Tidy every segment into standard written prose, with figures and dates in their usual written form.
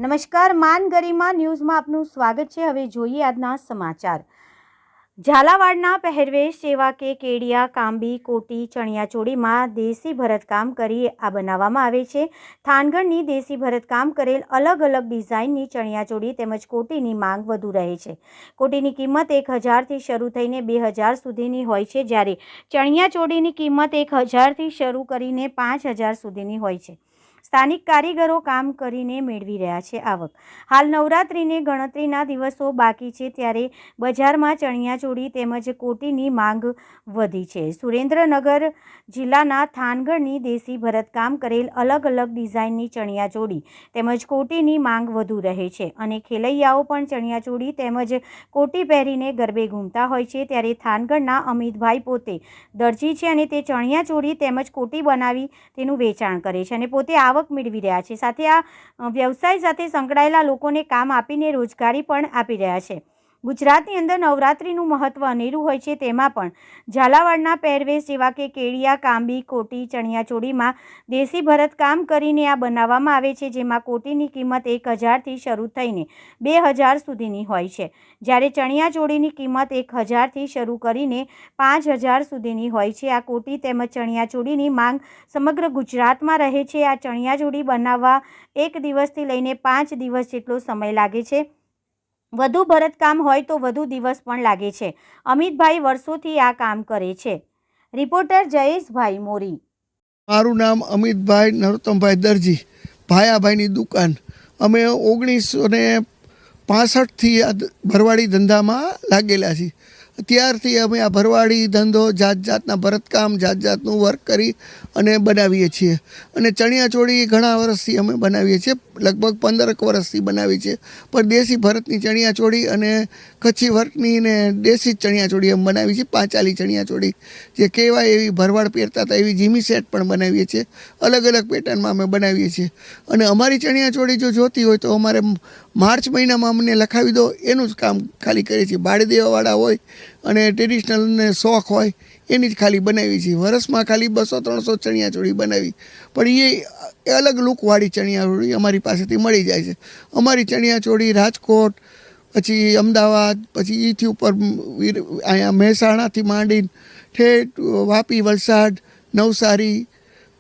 નમસ્કાર, માન ગરિમા ન્યૂઝમાં આપનું સ્વાગત છે। હવે જોઈએ આજના સમાચાર। ઝાલાવાડના પહેરવેશ જેવા કે કેડિયા, કાંબી, કોટી, ચણિયાચોળીમાં દેશી ભરતકામ કરી આ બનાવવામાં આવે છે। થાનગઢની દેશી ભરતકામ કરેલ અલગ અલગ ડિઝાઇનની ચણિયાચોળી તેમજ કોટીની માંગ વધુ રહે છે। કોટીની કિંમત 1000થી શરૂ થઈને 2000 સુધીની હોય છે, જ્યારે ચણિયાચોળીની કિંમત 1000થી શરૂ કરીને 5000 સુધીની હોય છે। સ્થાનિક કારીગરો કામ કરીને મેળવી રહ્યા છે આવક। હાલ નવરાત્રિને ગણતરીના દિવસો બાકી છે, ત્યારે બજારમાં ચણિયાચોળી તેમજ કોટીની માંગ વધી છે। સુરેન્દ્રનગર જિલ્લાના થાનગઢની દેશી ભરતકામ કરેલ અલગ અલગ ડિઝાઇનની ચણિયાચોળી તેમજ કોટીની માંગ વધુ રહે છે અને ખેલૈયાઓ પણ ચણિયાચોળી તેમજ કોટી પહેરીને ગરબે ઘૂમતા હોય છે। ત્યારે થાનગઢના અમિતભાઈ પોતે દરજી છે અને તે ચણિયાચોળી તેમજ કોટી બનાવી તેનું વેચાણ કરે છે અને પોતે આવક મેળવી રહ્યા છે। સાથે આ વ્યવસાય સાથે સંકળાયેલા લોકોને કામ આપીને રોજગારી પણ આપી રહ્યા છે। ગુજરાતની અંદર નવરાત્રિનું મહત્વ અનેરું હોય છે, તેમાં પણ ઝાલાવાડના પહેરવેશ જેવા કે કેડિયા, કાંબી, કોટી, ચણિયાચોળીમાં દેશી ભરતકામ કરીને આ બનાવવામાં આવે છે, જેમાં કોટીની કિંમત 1000થી શરૂ થઈને 2000 સુધીની હોય છે, જ્યારે ચણિયાચોળીની કિંમત 1000થી શરૂ કરીને 5000 સુધીની હોય છે। આ કોટી તેમજ ચણિયાચોળીની માંગ સમગ્ર ગુજરાતમાં રહે છે। આ ચણિયાચોળી બનાવવા 1 દિવસથી લઈને 5 દિવસ જેટલો સમય લાગે છે। વધુ ભરતકામ હોય તો વધુ દિવસ પણ લાગે છે। અમિતભાઈ વર્ષોથી આ કામ કરે છે। રિપોર્ટર જયેશભાઈ મોરી। મારું નામ અમિતભાઈ નરોત્તમભાઈ દરજી, ભાયાભાઈની દુકાન। અમે 1965થી આ ભરવાડી ધંધામાં લાગેલા છીએ। ત્યારથી અમે આ ભરવાડી ધંધો જાત જાતના ભરતકામ જાત જાતનું વર્ક કરી અને બનાવીએ છીએ અને ચણિયાચોળી ઘણા વર્ષથી અમે બનાવીએ છીએ, લગભગ 15 વર્ષથી બનાવી છે। પણ દેશી ભરતની ચણિયાચોળી અને કચ્છી વર્કની ને દેશી ચણિયાચોળી એમ બનાવી છે। પાંચાલી ચણિયાચોળી જે કહેવાય એવી ભરવાડ પહેરતા હતા એવી જીમી સેટ પણ બનાવીએ છીએ। અલગ અલગ પેટર્નમાં અમે બનાવીએ છીએ અને અમારી ચણિયાચોળી જો જોતી હોય તો અમારે માર્ચ મહિનામાં અમને લખાવી દો, એનું જ કામ ખાલી કરીએ છીએ। ભાડે દેવાવાળા હોય અને ટ્રેડિશનલને શોખ હોય એની જ ખાલી બનાવી છીએ। વર્ષમાં ખાલી 200-300 ચણિયાચોળી બનાવી, પણ એ અલગ લુકવાળી ચણિયાચોળી અમારી પાસેથી મળી જાય છે। અમારી ચણિયાચોળી રાજકોટ, પછી અમદાવાદ, પછી ઈથી ઉપર અહીંયા મહેસાણાથી માંડીને ઠેઠ વાપી, વલસાડ, નવસારી,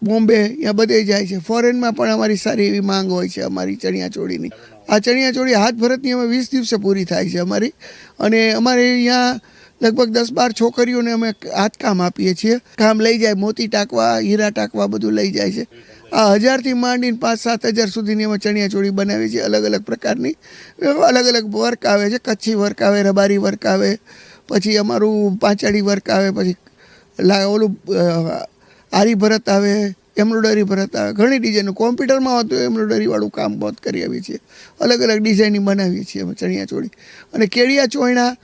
બોમ્બે ત્યાં બધે જાય છે। ફોરેનમાં પણ અમારી સારી એવી માંગ હોય છે અમારી ચણિયાચોળીની। આ ચણિયાચોળી હાથ ભરતની અમે 20 દિવસે પૂરી થાય છે અમારી, અને અમારે અહીંયા લગભગ 10-12 છોકરીઓને અમે હાથકામ આપીએ છીએ। કામ લઈ જાય, મોતી ટાંકવા, હીરા ટાંકવા બધું લઈ જાય છે। આ 1000થી માંડીને 5-7 હજાર સુધીની અમે ચણિયાચોળી બનાવીએ છીએ। અલગ અલગ પ્રકારની અલગ અલગ વર્ક આવે છે। કચ્છી વર્ક આવે, રબારી વર્ક આવે, પછી અમારું પાંચાળી વર્ક આવે, પછી ઓલું આરી ભરત આવે, એમ્બ્રોડરી ભરત આવે, ઘણી ડિઝાઇન કોમ્પ્યુટરમાં હોતું એમ્બ્રોડરીવાળું કામ બહુ કરી આવીએ છીએ। અલગ અલગ ડિઝાઇનિંગ બનાવીએ છીએ અમે ચણિયાચોળી અને કેડિયા ચોયણા,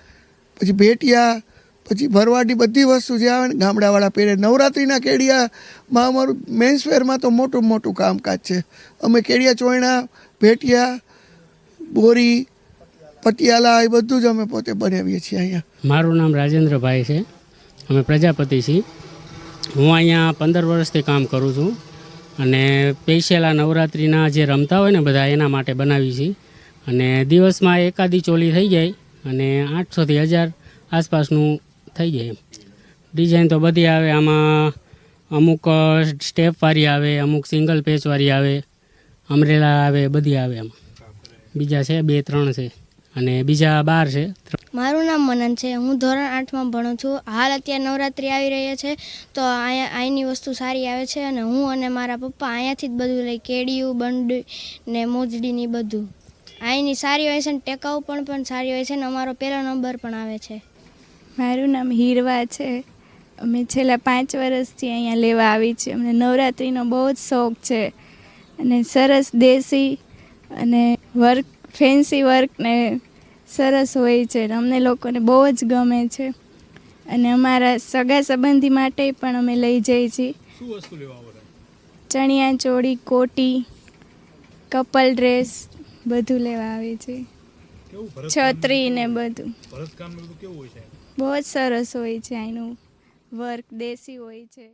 પછી ભેટિયા, પછી ભરવાડની બધી વસ્તુ જે આવે ને ગામડાવાળા પહેરે। નવરાત્રિના કેડિયામાં અમારું મેન્સવેરમાં તો મોટું કામકાજ છે। અમે કેડિયા ચોયણા, ભેટિયા, બોરી, પટિયાલા એ બધું જ અમે પોતે બનાવીએ છીએ અહીંયા। મારું નામ રાજેન્દ્રભાઈ છે, અમે પ્રજાપતિ છીએ। હું અહીંયા 15 વર્ષથી કામ કરું છું અને સ્પેશિયલ આ નવરાત્રિના જે રમતા હોય ને બધા એના માટે બનાવી છીએ અને દિવસમાં એકાદી ચોલી થઈ જાય અને 800થી 1000 આસપાસનું થઈ જાય। ડિઝાઇન તો બધી આવે આમાં, અમુક સ્ટેપવાળી આવે, અમુક સિંગલ પેચવાળી આવે, અમરેલા આવે, બધી આવે આમાં। બીજા છે 2-3 છે અને બીજા 12 છે। મારું નામ મનન છે, હું ધોરણ 8માં ભણું છું। હાલ અત્યારે નવરાત્રિ આવી રહી છે તો અહીંની વસ્તુ સારી આવે છે અને હું અને મારા પપ્પા અહીંયાથી જ બધું લઈ, કેડિયું, બંડી ને મોજડીની બધું અહીંની સારી હોય છે ને ટેકાઉ પણ સારી હોય છે ને અમારો 1લો નંબર પણ આવે છે। મારું નામ હીરવા છે, અમે છેલ્લા 5 વર્ષથી અહીંયા લેવા આવી છીએ। અમને નવરાત્રિનો બહુ જ શોખ છે અને સરસ દેશી અને વર્ક, ફેન્સી વર્ક ને સરસ હોય છે, અમને લોકોને બહુ જ ગમે છે અને અમારા સગા સંબંધી માટે પણ અમે લઈ જઈએ છીએ। ચણિયાચોળી, કોટી, કપલ ડ્રેસ બધું લેવા આવે છે, છત્રી ને બધું બહુ જ સરસ હોય છે। અહીંનું વર્ક દેશી હોય છે।